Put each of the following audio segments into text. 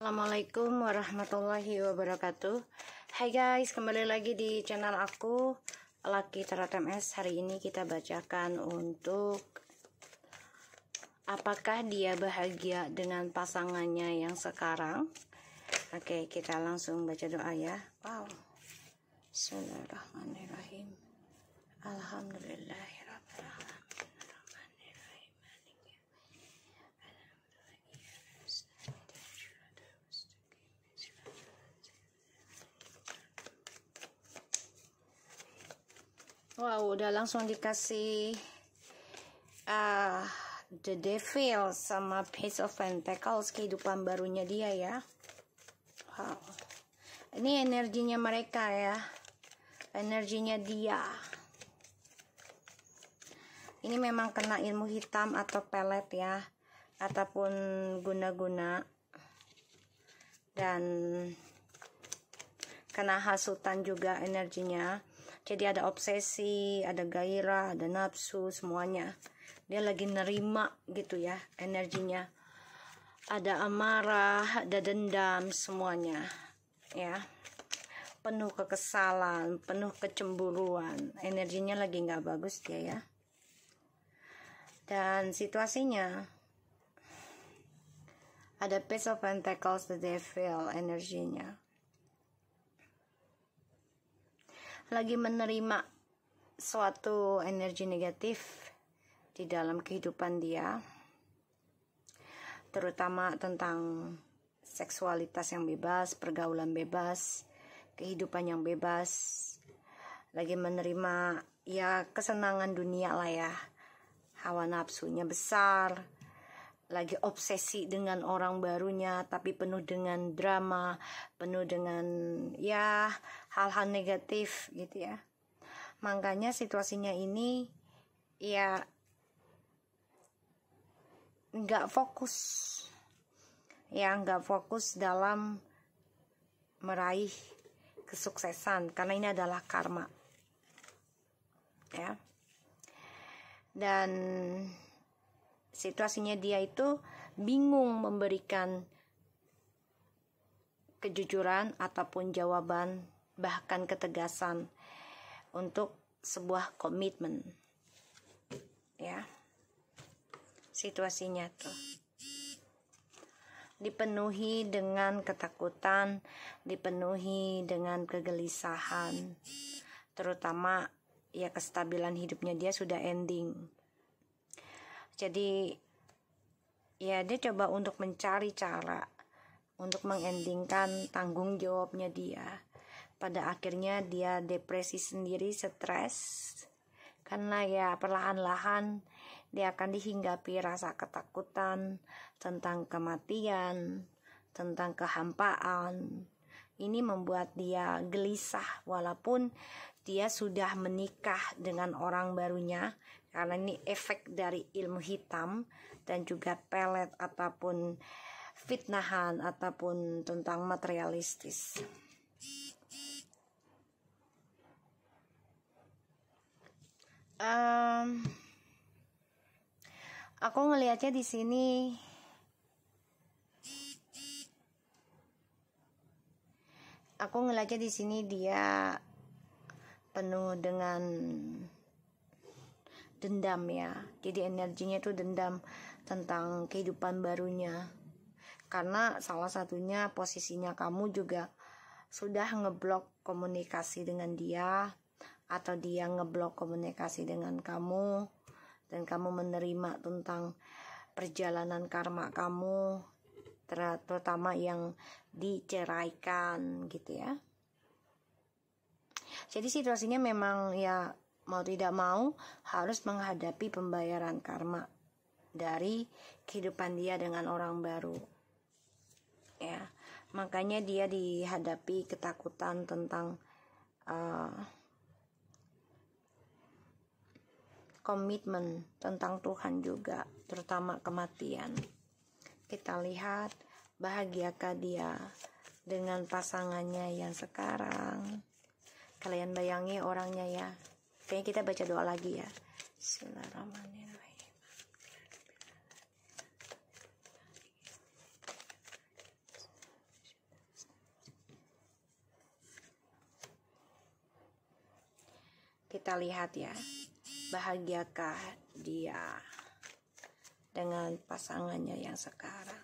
Assalamualaikum warahmatullahi wabarakatuh. Hai guys, kembali lagi di channel aku Lucky Tarot MS. Hari ini kita bacakan untuk apakah dia bahagia dengan pasangannya yang sekarang. Oke, kita langsung baca doa ya. Wow. Bismillahirrahmanirrahim. Alhamdulillahirabbil alamin. Wow, udah langsung dikasih The Devil sama Page of Pentacles, kehidupan barunya dia ya. Wow, ini energinya mereka ya, energinya dia. Ini memang kena ilmu hitam atau pelet ya, ataupun guna-guna, dan kena hasutan juga energinya. Jadi ada obsesi, ada gairah, ada nafsu, semuanya. Dia lagi nerima gitu ya energinya. Ada amarah, ada dendam, semuanya. Ya. Penuh kekesalan, penuh kecemburuan. Energinya lagi nggak bagus dia ya. Dan situasinya ada Page of Pentacles, The Devil, energinya. Lagi menerima suatu energi negatif di dalam kehidupan dia, terutama tentang seksualitas yang bebas, pergaulan bebas, kehidupan yang bebas. Lagi menerima ya kesenangan dunia lah ya, hawa nafsunya besar, lagi obsesi dengan orang barunya, tapi penuh dengan drama, penuh dengan ya hal-hal negatif gitu ya. Makanya situasinya ini ya nggak fokus dalam meraih kesuksesan, karena ini adalah karma ya. Dan situasinya dia itu bingung memberikan kejujuran ataupun jawaban, bahkan ketegasan untuk sebuah komitmen ya. Situasinya tuh dipenuhi dengan ketakutan, dipenuhi dengan kegelisahan, terutama ya kestabilan hidupnya dia sudah ending. Jadi ya dia coba untuk mencari cara untuk mengendingkan tanggung jawabnya dia. Pada akhirnya dia depresi sendiri, stres, karena ya perlahan-lahan dia akan dihinggapi rasa ketakutan tentang kematian, tentang kehampaan. Ini membuat dia gelisah walaupun dia sudah menikah dengan orang barunya, karena ini efek dari ilmu hitam dan juga pelet ataupun fitnahan ataupun tentang materialistis. Aku ngelihatnya di sini dia penuh dengan dendam ya. Jadi energinya itu dendam tentang kehidupan barunya. Karena salah satunya posisinya kamu juga sudah ngeblok komunikasi dengan dia, atau dia ngeblok komunikasi dengan kamu, dan kamu menerima tentang perjalanan karma kamu, terutama yang diceraikan gitu ya. Jadi situasinya memang ya mau tidak mau harus menghadapi pembayaran karma dari kehidupan dia dengan orang baru ya. Makanya dia dihadapi ketakutan tentang komitmen, tentang Tuhan juga, terutama kematian. Kita lihat bahagiakah dia dengan pasangannya yang sekarang. Kalian bayangi orangnya ya. Kayaknya kita baca doa lagi ya. Bismillahirrahmanirrahim. Kita lihat ya, bahagiakah dia dengan pasangannya yang sekarang.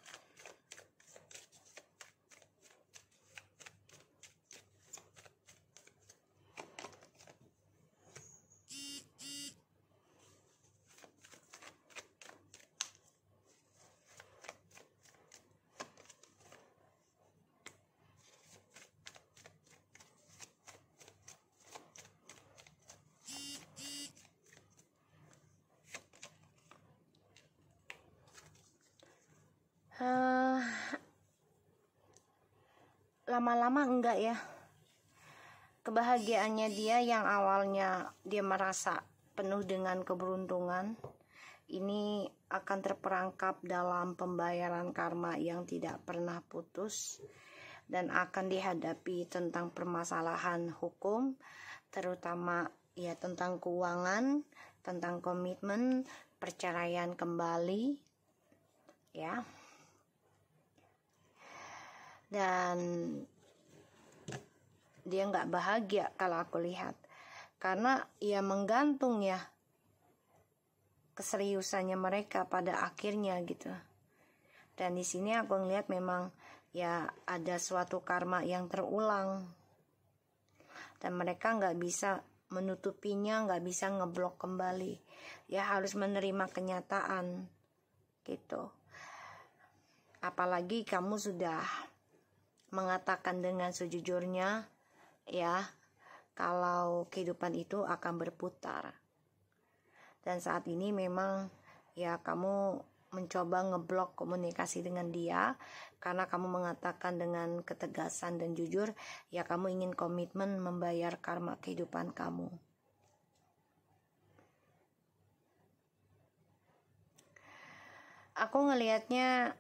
Lama-lama enggak ya, kebahagiaannya dia yang awalnya dia merasa penuh dengan keberuntungan, ini akan terperangkap dalam pembayaran karma yang tidak pernah putus dan akan dihadapi tentang permasalahan hukum, terutama ya tentang keuangan, tentang komitmen, perceraian kembali ya. Dan dia nggak bahagia kalau aku lihat, karena ya menggantung ya keseriusannya mereka pada akhirnya gitu. Dan di sini aku ngeliat memang ya ada suatu karma yang terulang dan mereka nggak bisa menutupinya, nggak bisa ngeblok kembali, ya harus menerima kenyataan gitu. Apalagi kamu sudah mengatakan dengan sejujurnya ya kalau kehidupan itu akan berputar, dan saat ini memang ya kamu mencoba ngeblok komunikasi dengan dia karena kamu mengatakan dengan ketegasan dan jujur ya kamu ingin komitmen membayar karma kehidupan kamu. Aku ngelihatnya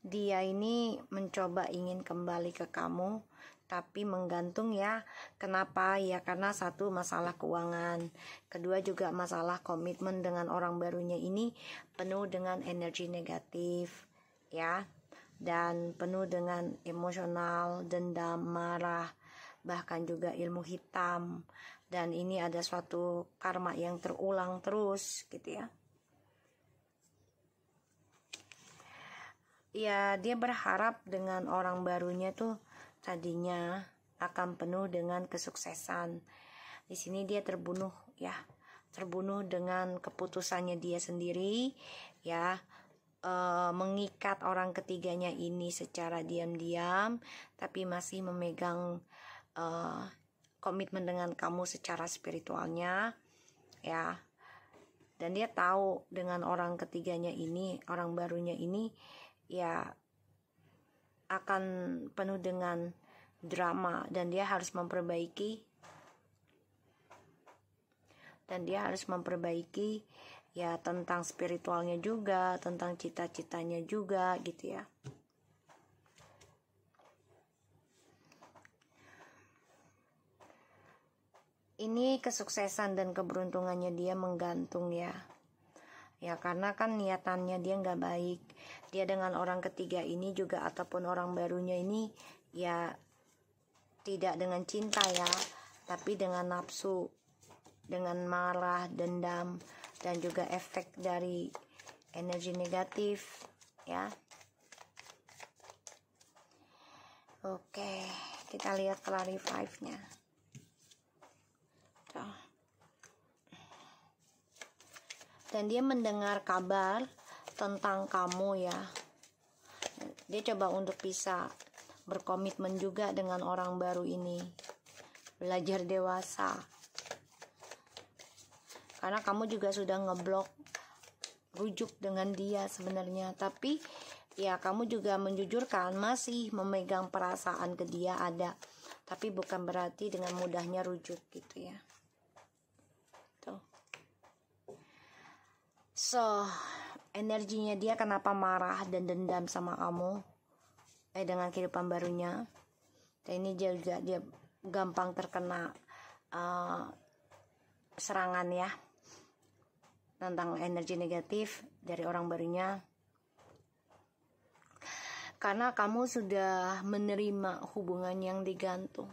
dia ini mencoba ingin kembali ke kamu, tapi menggantung ya. Kenapa? Ya karena satu masalah keuangan, kedua juga masalah komitmen dengan orang barunya ini penuh dengan energi negatif ya, dan penuh dengan emosional, dendam, marah, bahkan juga ilmu hitam. Dan ini ada suatu karma yang terulang terus gitu ya. Ya dia berharap dengan orang barunya tuh tadinya akan penuh dengan kesuksesan. Di sini dia terbunuh ya, terbunuh dengan keputusannya dia sendiri ya, mengikat orang ketiganya ini secara diam-diam, tapi masih memegang komitmen dengan kamu secara spiritualnya ya. Dan dia tahu dengan orang ketiganya ini, orang barunya ini ya akan penuh dengan drama, dan dia harus memperbaiki ya tentang spiritualnya juga, tentang cita-citanya juga gitu ya. Ini kesuksesan dan keberuntungannya dia menggantung ya. Ya karena kan niatannya dia nggak baik. Dia dengan orang ketiga ini juga ataupun orang barunya ini ya tidak dengan cinta ya, tapi dengan nafsu, dengan marah, dendam, dan juga efek dari energi negatif ya. Oke, kita lihat clarify-nya. Dan dia mendengar kabar tentang kamu ya. Dia coba untuk bisa berkomitmen juga dengan orang baru ini, belajar dewasa, karena kamu juga sudah ngeblok rujuk dengan dia sebenarnya, tapi ya kamu juga menjujurkan masih memegang perasaan ke dia ada, tapi bukan berarti dengan mudahnya rujuk gitu ya. So, energinya dia kenapa marah dan dendam sama kamu dengan kehidupan barunya. Dan ini juga dia gampang terkena serangan ya, tentang energi negatif dari orang barunya. Karena kamu sudah menerima hubungan yang digantung.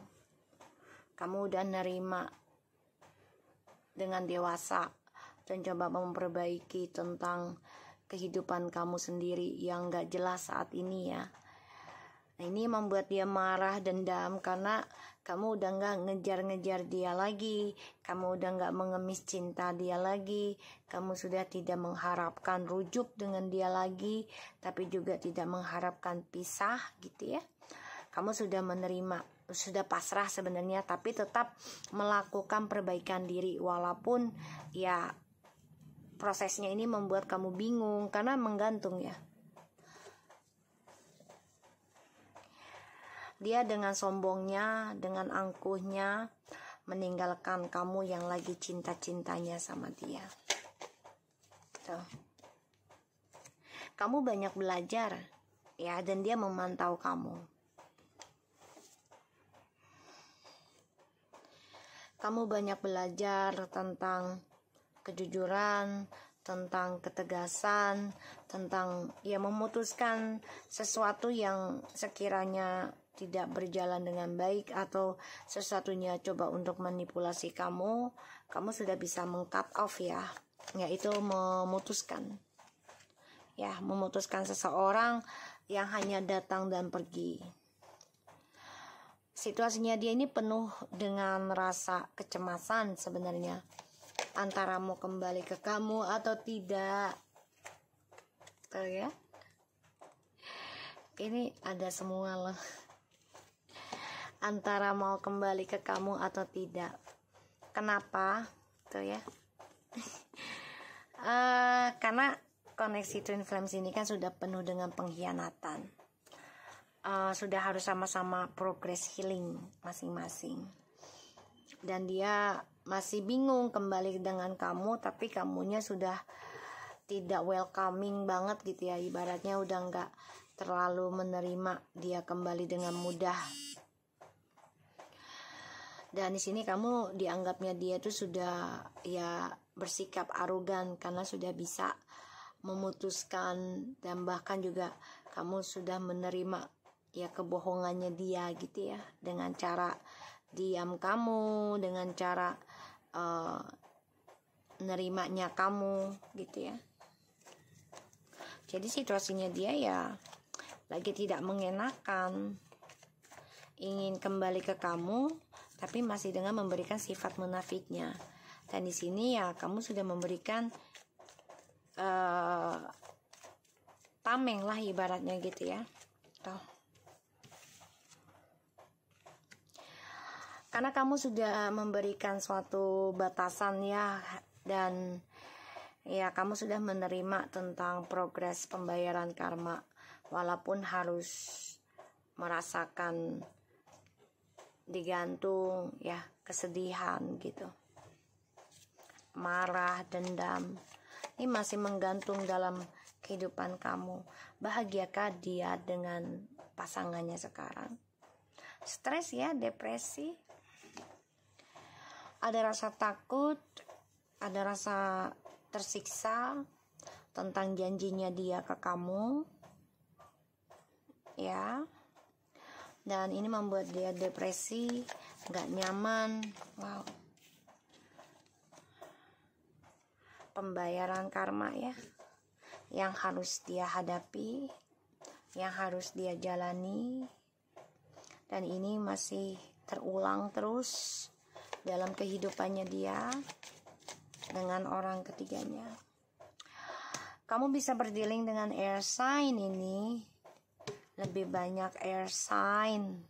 kamu udah nerima dengan dewasa dan coba memperbaiki tentang kehidupan kamu sendiri yang gak jelas saat ini ya. Nah, ini membuat dia marah, dendam karena kamu udah gak ngejar-ngejar dia lagi, kamu udah gak mengemis cinta dia lagi, kamu sudah tidak mengharapkan rujuk dengan dia lagi, tapi juga tidak mengharapkan pisah gitu ya. Kamu sudah menerima, sudah pasrah sebenarnya, tapi tetap melakukan perbaikan diri walaupun ya prosesnya ini membuat kamu bingung karena menggantung ya. Dia dengan sombongnya, dengan angkuhnya meninggalkan kamu yang lagi cinta-cintanya sama dia. Tuh. Kamu banyak belajar ya, dan dia memantau kamu. Kamu banyak belajar tentang kejujuran, tentang ketegasan, tentang ya memutuskan sesuatu yang sekiranya tidak berjalan dengan baik atau sesuatunya coba untuk manipulasi kamu sudah bisa meng-cut off ya, yaitu memutuskan seseorang yang hanya datang dan pergi. Situasinya dia ini penuh dengan rasa kecemasan sebenarnya, antara mau kembali ke kamu atau tidak. Tuh ya, ini ada semua loh, antara mau kembali ke kamu atau tidak. Kenapa? Tuh ya. Karena koneksi Twin Flames ini kan sudah penuh dengan pengkhianatan. Sudah harus sama-sama progress healing masing-masing. Dan dia masih bingung kembali dengan kamu, tapi kamunya sudah tidak welcoming banget gitu ya. Ibaratnya udah nggak terlalu menerima dia kembali dengan mudah. Dan di sini kamu dianggapnya dia itu sudah ya bersikap arogan karena sudah bisa memutuskan, dan bahkan juga kamu sudah menerima ya kebohongannya dia gitu ya, dengan cara diam kamu, dengan cara nerimanya kamu gitu ya. Jadi situasinya dia ya lagi tidak mengenakan, ingin kembali ke kamu tapi masih dengan memberikan sifat munafiknya. Dan di sini ya kamu sudah memberikan tameng lah ibaratnya gitu ya. Tuh. Karena kamu sudah memberikan suatu batasan ya, dan ya kamu sudah menerima tentang progres pembayaran karma, walaupun harus merasakan digantung ya, kesedihan gitu, marah, dendam, ini masih menggantung dalam kehidupan kamu. Bahagiakah dia dengan pasangannya sekarang? Stres ya, depresi, ada rasa takut, ada rasa tersiksa tentang janjinya dia ke kamu ya. Dan ini membuat dia depresi, gak nyaman. Wow. Pembayaran karma ya, yang harus dia hadapi, yang harus dia jalani. Dan ini masih terulang terus dalam kehidupannya dia dengan orang ketiganya. Kamu bisa berdealing dengan air sign ini, lebih banyak air sign.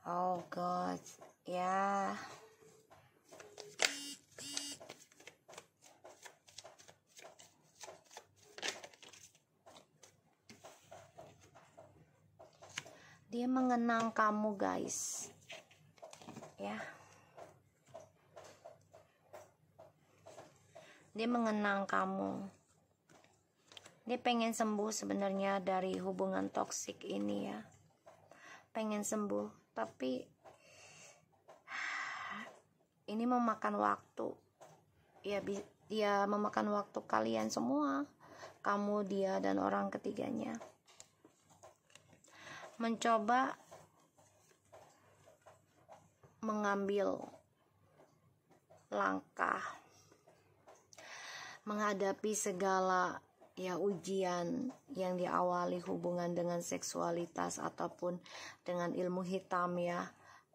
Oh God, ya. Dia mengenang kamu guys, ya. Dia mengenang kamu. Dia pengen sembuh sebenarnya dari hubungan toksik ini ya. Pengen sembuh, tapi ini memakan waktu. Ya, dia memakan waktu kalian semua, kamu, dia, dan orang ketiganya. Mencoba mengambil langkah menghadapi segala ujian yang diawali hubungan dengan seksualitas ataupun dengan ilmu hitam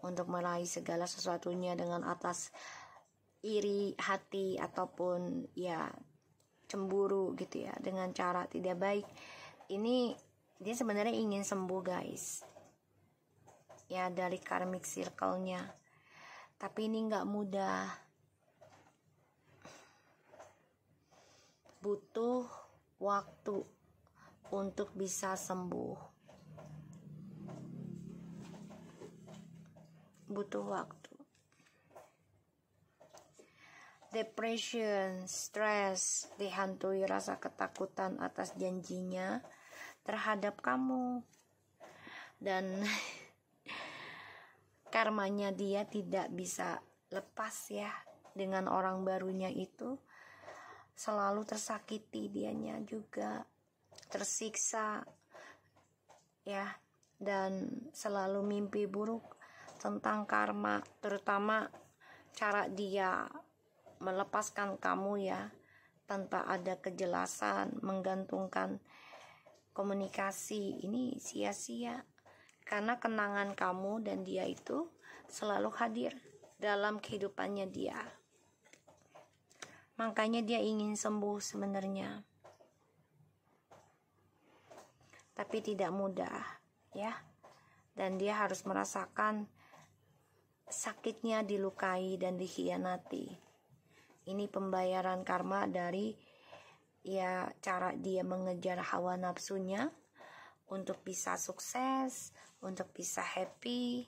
untuk meraih segala sesuatunya dengan atas iri hati ataupun cemburu gitu dengan cara tidak baik. Ini dia sebenarnya ingin sembuh guys dari karmic circle-nya, tapi ini nggak mudah, butuh waktu untuk bisa sembuh, butuh waktu. Depression, stres, dihantui rasa ketakutan atas janjinya terhadap kamu, dan karmanya dia tidak bisa lepas dengan orang barunya itu. Selalu tersakiti dianya juga, tersiksa dan selalu mimpi buruk tentang karma, terutama cara dia melepaskan kamu tanpa ada kejelasan, menggantungkan komunikasi. Ini sia-sia karena kenangan kamu dan dia itu selalu hadir dalam kehidupannya dia. Makanya dia ingin sembuh sebenarnya, tapi tidak mudah dan dia harus merasakan sakitnya dilukai dan dikhianati. Ini pembayaran karma dari cara dia mengejar hawa nafsunya untuk bisa sukses, untuk bisa happy.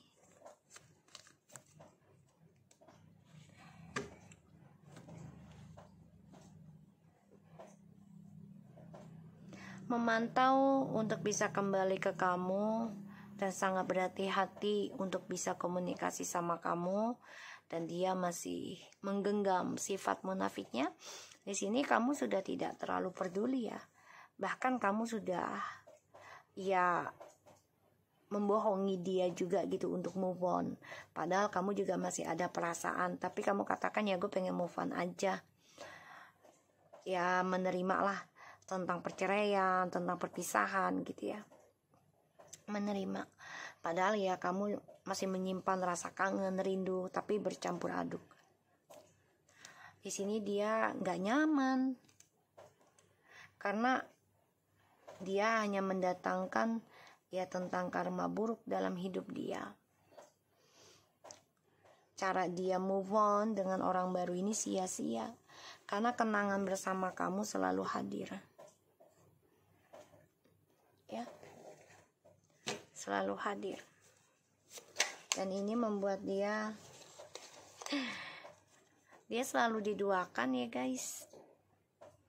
Memantau untuk bisa kembali ke kamu dan sangat berhati-hati untuk bisa komunikasi sama kamu, dan dia masih menggenggam sifat munafiknya. Di sini kamu sudah tidak terlalu peduli bahkan kamu sudah membohongi dia juga gitu untuk move on, padahal kamu juga masih ada perasaan, tapi kamu katakan gue pengen move on aja, menerima lah tentang perceraian, tentang perpisahan gitu menerima, padahal kamu masih menyimpan rasa kangen, rindu, tapi bercampur aduk. Di sini dia nggak nyaman karena dia hanya mendatangkan tentang karma buruk dalam hidup dia. Cara dia move on dengan orang baru ini sia-sia karena kenangan bersama kamu selalu hadir. Selalu hadir. Dan ini membuat dia selalu diduakan guys,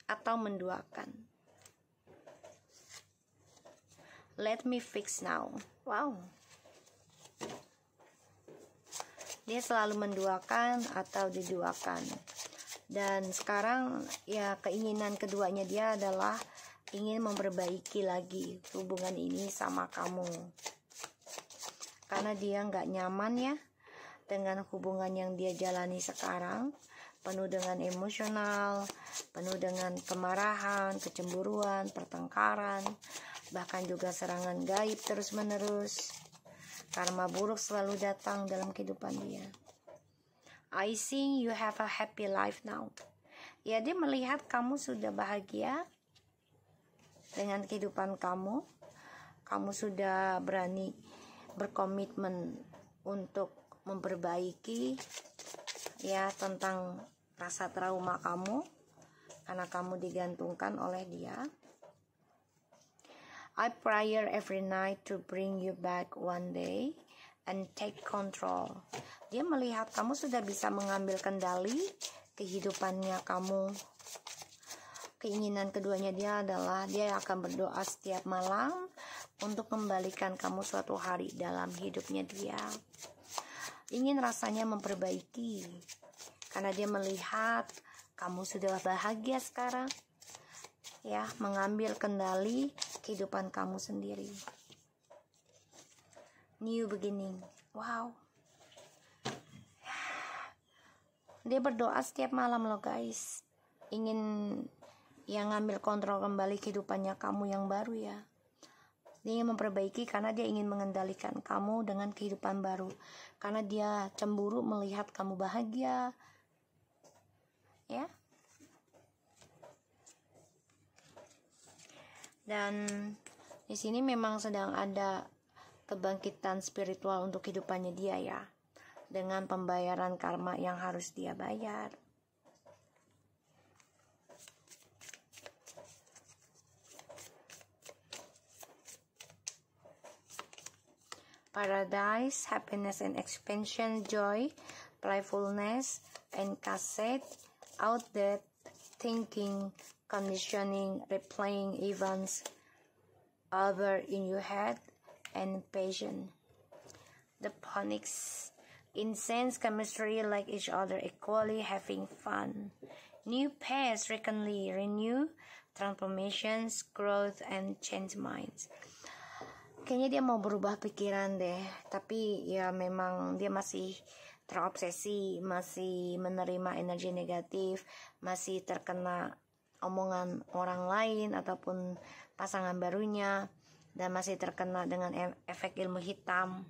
atau menduakan. Let me fix now. Wow. Dia selalu menduakan atau diduakan. Dan sekarang keinginan keduanya dia adalah ingin memperbaiki lagi hubungan ini sama kamu, karena dia nggak nyaman dengan hubungan yang dia jalani sekarang, penuh dengan emosional, penuh dengan kemarahan, kecemburuan, pertengkaran, bahkan juga serangan gaib terus menerus. Karma buruk selalu datang dalam kehidupan dia. I think you have a happy life now. Dia melihat kamu sudah bahagia dengan kehidupan kamu. Kamu sudah berani berkomitmen untuk memperbaiki tentang rasa trauma kamu karena kamu digantungkan oleh dia. I pray every night to bring you back one day and take control. Dia melihat kamu sudah bisa mengambil kendali kehidupannya kamu. Keinginan keduanya dia adalah dia akan berdoa setiap malam untuk kembalikan kamu suatu hari dalam hidupnya dia. Ingin rasanya memperbaiki karena dia melihat kamu sudah bahagia sekarang, mengambil kendali kehidupan kamu sendiri. New beginning. Wow. Dia berdoa setiap malam loh guys, ingin yang ngambil kontrol kembali kehidupannya kamu yang baru ya. Dia ingin memperbaiki karena dia ingin mengendalikan kamu dengan kehidupan baru. Karena dia cemburu melihat kamu bahagia. Ya. Dan di sini memang sedang ada kebangkitan spiritual untuk kehidupannya dia ya. Dengan pembayaran karma yang harus dia bayar. Paradise, happiness and expansion, joy, playfulness, and cassette, outdated thinking, conditioning, replaying events over in your head, and passion. The phonics, intense chemistry, like each other, equally having fun. New paths frequently renew, transformations, growth, and change minds. Kayaknya dia mau berubah pikiran deh, tapi ya memang dia masih terobsesi, masih menerima energi negatif, masih terkena omongan orang lain ataupun pasangan barunya, dan masih terkena dengan efek ilmu hitam.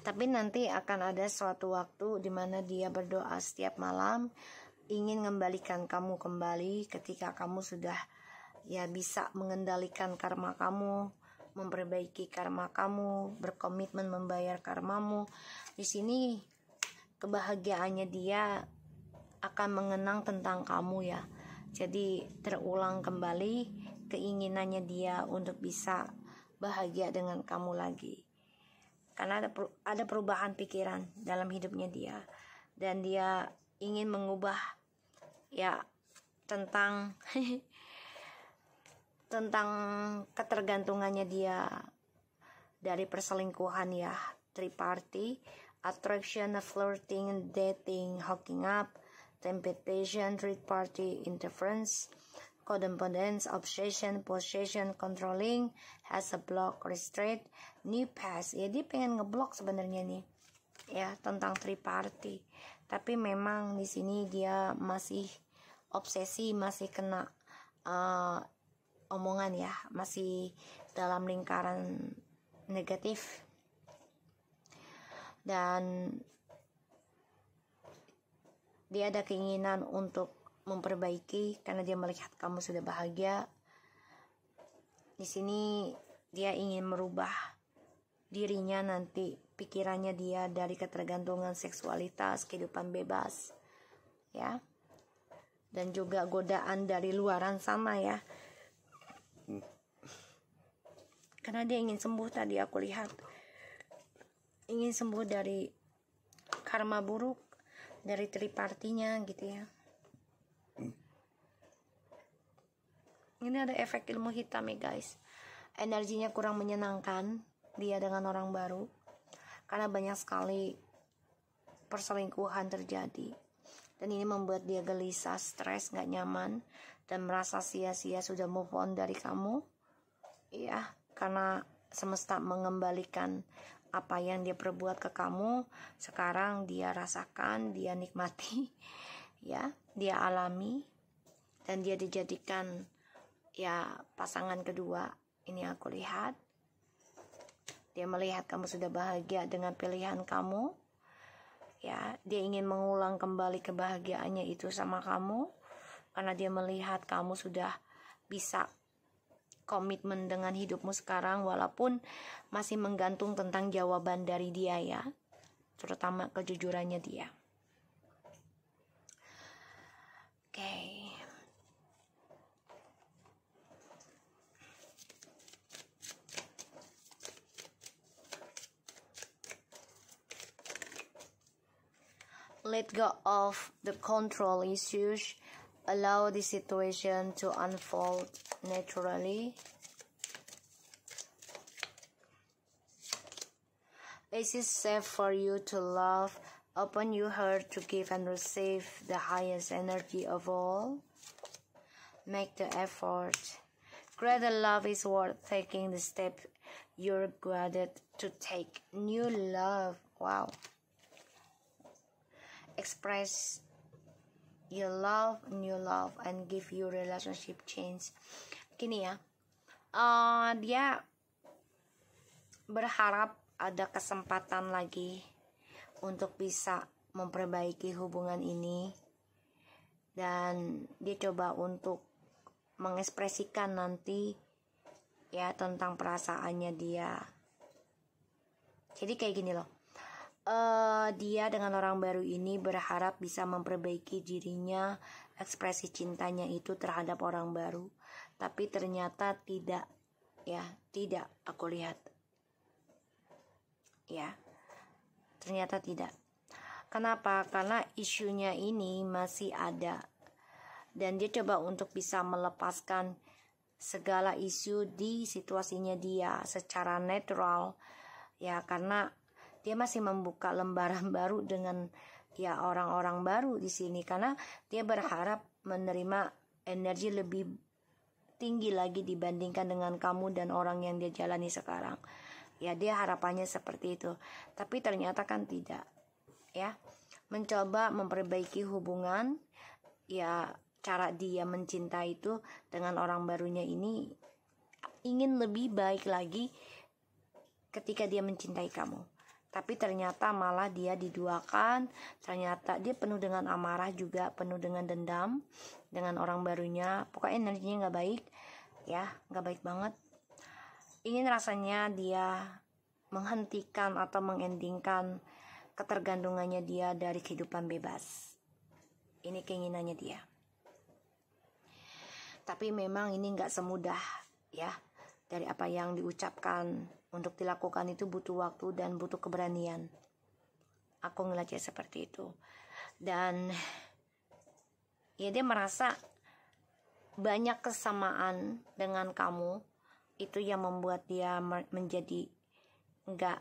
Tapi nanti akan ada suatu waktu di mana dia berdoa setiap malam, ingin mengembalikan kamu kembali ketika kamu sudah ya bisa mengendalikan karma kamu, memperbaiki karma kamu, berkomitmen membayar karmamu. Di sini kebahagiaannya dia akan mengenang tentang kamu ya. Jadi terulang kembali keinginannya dia untuk bisa bahagia dengan kamu lagi. Karena ada perubahan pikiran dalam hidupnya dia, dan dia ingin mengubah ya tentang tentang ketergantungannya dia dari perselingkuhan ya, triparty, attraction, flirting, dating, hooking up, temptation, third party interference, codependence, obsession, possession, controlling, has a block, restrict, new path. Ya dia pengen ngeblok sebenarnya nih ya tentang triparty, tapi memang di sini dia masih obsesi, masih kena omongan ya, masih dalam lingkaran negatif, dan dia ada keinginan untuk memperbaiki karena dia melihat kamu sudah bahagia. Di sini dia ingin merubah dirinya nanti, pikirannya dia dari ketergantungan seksualitas, kehidupan bebas ya, dan juga godaan dari luaran sana ya. Karena dia ingin sembuh, tadi aku lihat ingin sembuh dari karma buruk, dari tripartinya gitu ya. Ini ada efek ilmu hitam ya guys. Energinya kurang menyenangkan dia dengan orang baru, karena banyak sekali perselingkuhan terjadi, dan ini membuat dia gelisah, stres, gak nyaman, dan merasa sia-sia sudah move on dari kamu ya, karena semesta mengembalikan apa yang dia perbuat ke kamu. Sekarang dia rasakan, dia nikmati ya, dia alami, dan dia dijadikan ya pasangan kedua. Ini aku lihat dia melihat kamu sudah bahagia dengan pilihan kamu ya. Dia ingin mengulang kembali kebahagiaannya itu sama kamu, karena dia melihat kamu sudah bisa komitmen dengan hidupmu sekarang, walaupun masih menggantung tentang jawaban dari dia ya, terutama kejujurannya dia. Oke. Let go of the control issues. Allow the situation to unfold naturally. It is safe for you to love. Open your heart to give and receive the highest energy of all. Make the effort. Greater love is worth taking the step you're guided to take. New love. Wow. express your love, new love, and give you relationship change. Gini ya, dia berharap ada kesempatan lagi untuk bisa memperbaiki hubungan ini, dan dia coba untuk mengekspresikan nanti ya tentang perasaannya dia. Jadi kayak gini loh, dia dengan orang baru ini berharap bisa memperbaiki dirinya, ekspresi cintanya itu terhadap orang baru, tapi ternyata tidak aku lihat ya, ternyata tidak. Kenapa? Karena isunya ini masih ada, dan dia coba untuk bisa melepaskan segala isu di situasinya dia secara natural ya, karena dia masih membuka lembaran baru dengan ya orang-orang baru di sini, karena dia berharap menerima energi lebih tinggi lagi dibandingkan dengan kamu dan orang yang dia jalani sekarang. Ya, dia harapannya seperti itu, tapi ternyata kan tidak ya. Mencoba memperbaiki hubungan ya, cara dia mencintai itu dengan orang barunya ini ingin lebih baik lagi ketika dia mencintai kamu, tapi ternyata malah dia diduakan. Ternyata dia penuh dengan amarah juga, penuh dengan dendam dengan orang barunya. Pokoknya energinya nggak baik ya, nggak baik banget. Ingin rasanya dia menghentikan atau mengendingkan ketergantungannya dia dari kehidupan bebas. Ini keinginannya dia. Tapi memang ini nggak semudah ya. Dari apa yang diucapkan untuk dilakukan itu butuh waktu dan butuh keberanian. Aku ngeliatnya seperti itu. Dan ya, dia merasa banyak kesamaan dengan kamu. Itu yang membuat dia menjadi nggak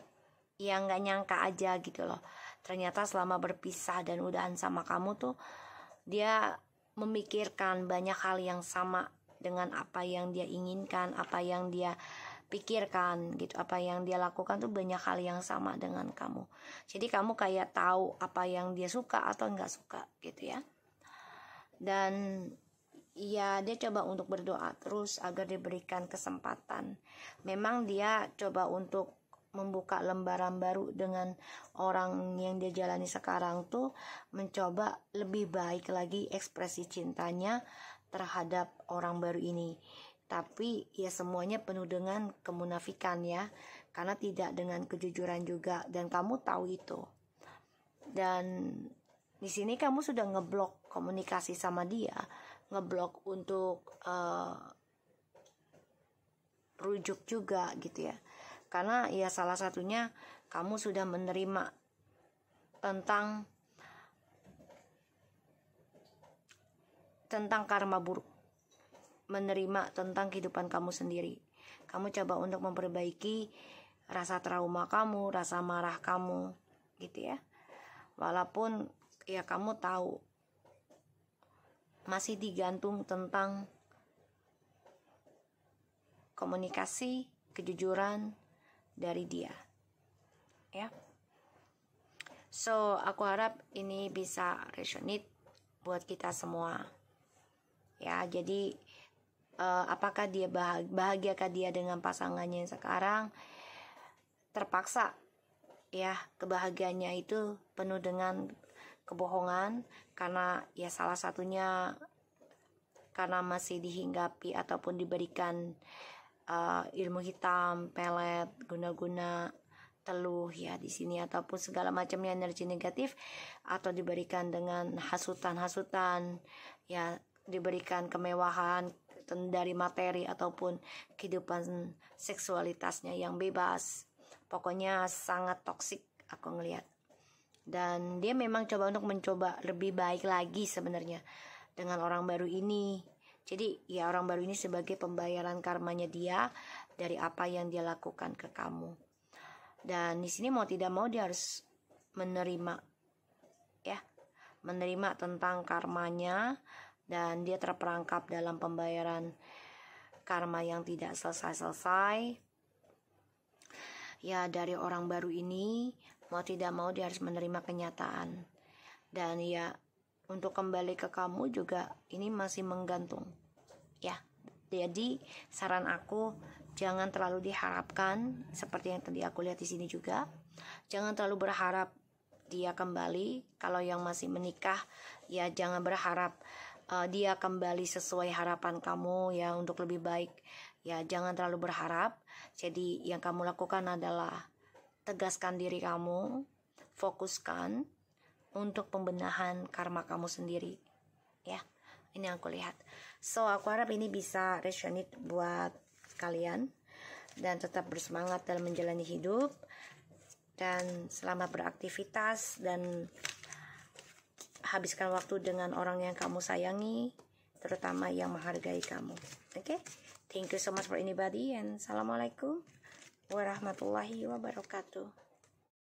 nyangka aja gitu loh. Ternyata selama berpisah dan udahan sama kamu tuh, dia memikirkan banyak hal yang sama dengan apa yang dia inginkan, apa yang dia pikirkan gitu, apa yang dia lakukan tuh banyak hal yang sama dengan kamu. Jadi kamu kayak tahu apa yang dia suka atau nggak suka gitu ya. Dan ya, dia coba untuk berdoa terus agar diberikan kesempatan. Memang dia coba untuk membuka lembaran baru dengan orang yang dia jalani sekarang tuh, mencoba lebih baik lagi ekspresi cintanya terhadap orang baru ini. Tapi ya semuanya penuh dengan kemunafikan ya, karena tidak dengan kejujuran juga, dan kamu tahu itu. Dan di sini kamu sudah ngeblok komunikasi sama dia, ngeblok untuk rujuk juga gitu ya. Karena ya salah satunya kamu sudah menerima tentang karma buruk, menerima tentang kehidupan kamu sendiri. Kamu coba untuk memperbaiki rasa trauma kamu, rasa marah kamu gitu ya. Walaupun ya kamu tahu masih digantung tentang komunikasi, kejujuran dari dia ya. So aku harap ini bisa resonate buat kita semua ya. Jadi apakah dia bahagiakah dia dengan pasangannya yang sekarang? Terpaksa ya, kebahagiaannya itu penuh dengan kebohongan, karena ya salah satunya karena masih dihinggapi ataupun diberikan ilmu hitam, pelet, guna-guna, teluh ya di sini, ataupun segala macamnya energi negatif, atau diberikan dengan hasutan-hasutan ya, diberikan kemewahan dari materi ataupun kehidupan seksualitasnya yang bebas. Pokoknya sangat toksik aku ngelihat. Dan dia memang mencoba lebih baik lagi sebenarnya dengan orang baru ini. Jadi ya, orang baru ini sebagai pembayaran karmanya dia dari apa yang dia lakukan ke kamu. Dan di sini mau tidak mau dia harus menerima ya, menerima tentang karmanya, dan dia terperangkap dalam pembayaran karma yang tidak selesai-selesai. Ya, dari orang baru ini mau tidak mau dia harus menerima kenyataan Dan ya, untuk kembali ke kamu juga ini masih menggantung ya. Jadi saran aku, jangan terlalu diharapkan, seperti yang tadi aku lihat di sini juga. Jangan terlalu berharap dia kembali. Kalau yang masih menikah, ya jangan berharap dia kembali sesuai harapan kamu ya, untuk lebih baik. Ya jangan terlalu berharap. Jadi yang kamu lakukan adalah tegaskan diri kamu, fokuskan untuk pembenahan karma kamu sendiri ya. Ini yang aku lihat. So aku harap ini bisa resonate buat kalian, dan tetap bersemangat dalam menjalani hidup, dan selamat beraktivitas, dan habiskan waktu dengan orang yang kamu sayangi, terutama yang menghargai kamu. Oke? Thank you so much for anybody, and assalamualaikum warahmatullahi wabarakatuh.